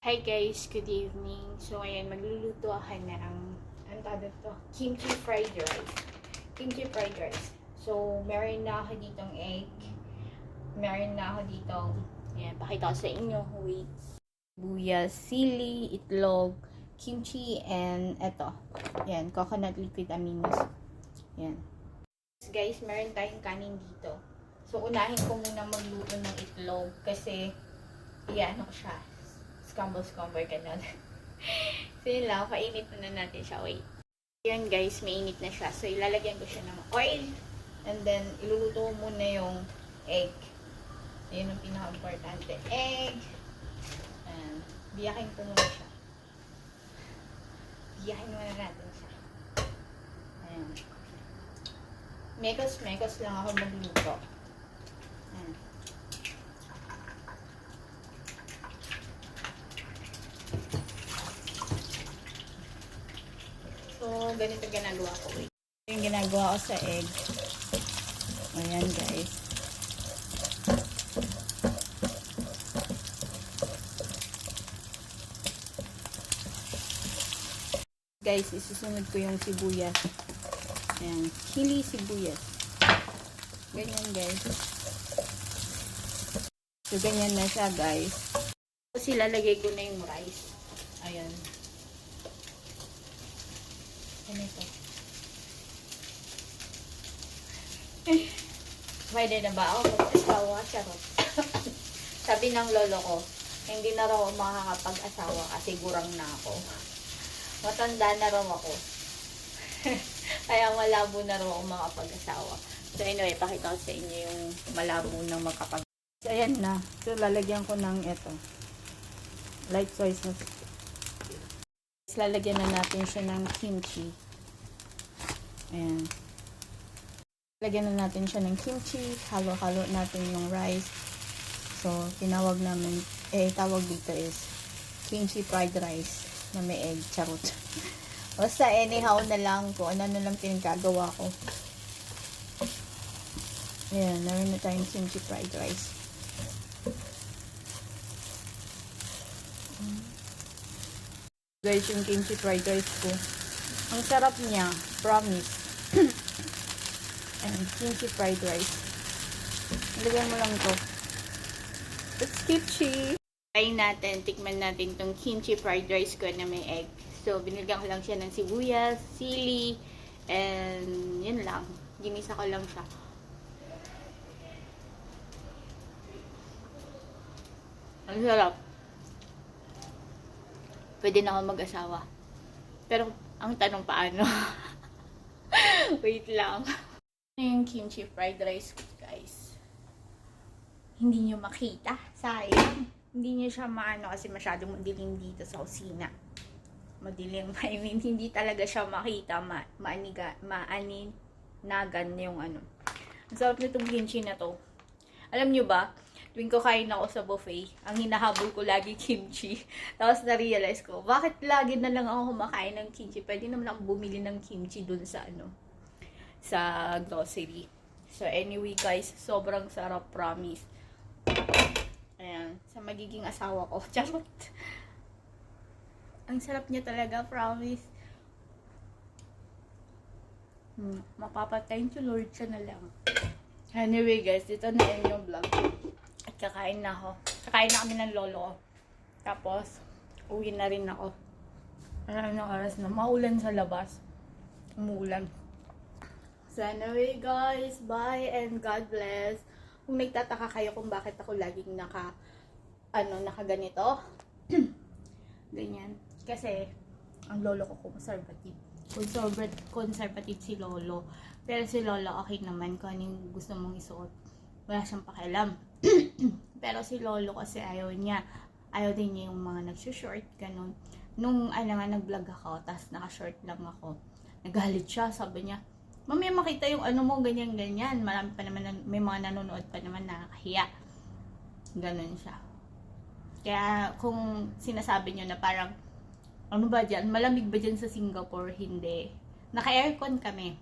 Hi guys, good evening. So ayan, magluluto ako ng ano tawag to? Kimchi fried rice. Kimchi fried rice. So meron na ako ditong egg. Meron na ako ditong ayan, pakita ko sa inyo. Wait. Buyas, sili, itlog, kimchi, and eto. Ayan, coconut liquid aminos. Ayan. Guys, meron tayong kanin dito. So unahin ko muna magluto ng itlog kasi iyan ko siya. Scramble, ganun. So, yun lang. Painit na natin siya. Wait. Yan, guys. Mainit na siya. So, ilalagyan ko siya ng oil. And then, iluluto ko muna yung egg. Ayun ang pinaka-importante. Egg. And, biyakin ko muna siya. Biyakin muna natin siya. Ayan. Mekos lang ako magluto. Ayan. So, ganito ginagawa ko. Ito yung ginagawa ko sa egg. Ayan, guys. Guys, isusunod ko yung sibuyas. Ayan. Chili sibuyas. Ganyan, guys. So, ganyan na siya, guys. Tapos, ilalagay ko na yung rice. Ayan. Ganito. Pwede na ba ako mag-asawa? Charot. Sabi ng lolo ko, hindi na raw makakapag-asawa kasi gurang na ako. Matanda na raw ako. Kaya malabo na raw ako makapag-asawa. So anyway, pakita ko sa inyo yung malabo ng makapag. So ayan na. So lalagyan ko ng ito. Light soy sauce. Lalagyan na natin siya ng kimchi. Ayan. Lagyan na natin siya ng kimchi. Halo-halo natin yung rice. So, tinawag namin, tawag dito is kimchi fried rice na may egg. Charot. Basta anyhow na lang ko. Ano na lang pinagagawa ko. Ayan. Naroon na tayong kimchi fried rice. Guys, yung kimchi fried rice ko. Ang sarap niya. Promise. And kimchi fried rice. Ilagay mo lang to. It's kimchi. Try natin. Tikman natin tong kimchi fried rice ko na may egg. So, binilgan ko lang siya ng sibuyas, sili, and yun lang. Ginisa ko lang siya. Ang sarap. Pwede na ako mag-asawa. Pero, ang tanong paano? Wait lang. Yung kimchi fried rice, guys. Hindi nyo makita. Sayang. Hindi nyo siya maano kasi masyadong madilim dito sa kusina. Madilim. I mean, hindi talaga siya makita. Maaninagan yung ano. Ang sarap nitong kimchi na to. Alam nyo ba? Tuwing ko kain ako sa buffet, ang hinahabol ko lagi kimchi. Tapos na-realize ko, bakit lagi na lang ako kumakain ng kimchi? Pwede naman ako bumili ng kimchi dun sa ano, sa grocery. So anyway guys, sobrang sarap, promise. Ayan, sa magiging asawa ko. Charot. Ang sarap niya talaga, promise. Mapapatay to Lord siya na lang. Anyway guys, dito na yung vlog. At kakain na ako. Kakain na kami ng lolo ko. Tapos, uwi na rin ako. Alam na oras na. Maulan sa labas. Umuulan. So anyway guys, bye and God bless. Kung nagtataka kayo kung bakit ako laging nakaganito. Ganyan. Kasi, ang lolo ko conservative. Conservative si lolo. Pero si lolo okay naman kung anong gusto mong isuot. Wala siyang pakialam. Pero si lolo kasi ayaw niya. Ayaw din niya yung mga nagsushort, ganun. Nung nag-vlog ako, tas naka-short lang ako. Nagalit siya, sabi niya, mamaya makita yung ano mo, ganyan-ganyan. Marami pa naman, may mga nanonood pa naman nakakahiya. Ganun siya. Kaya kung sinasabi niyo na parang, ano ba dyan? Malamig ba dyan sa Singapore? Hindi. Naka-aircon kami.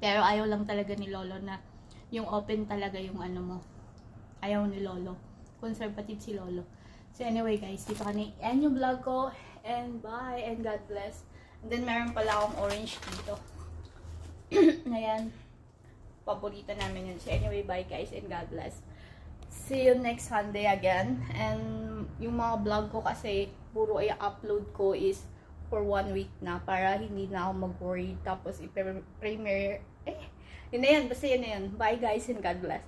Pero ayaw lang talaga ni lolo na yung open talaga yung ano mo. Ayaw ni lolo. Conservative si lolo. So anyway guys, dito ka na end yung vlog ko. And bye and God bless. And then meron pala akong orange dito. Ayan. Paborito namin yun. So anyway, bye guys and God bless. See you next Sunday again. And yung mga vlog ko kasi puro i-upload ko is for 1 week na para hindi na ako mag-worry. Tapos i-premiere. Yun na yan. Basta yun na yan. Bye guys and God bless.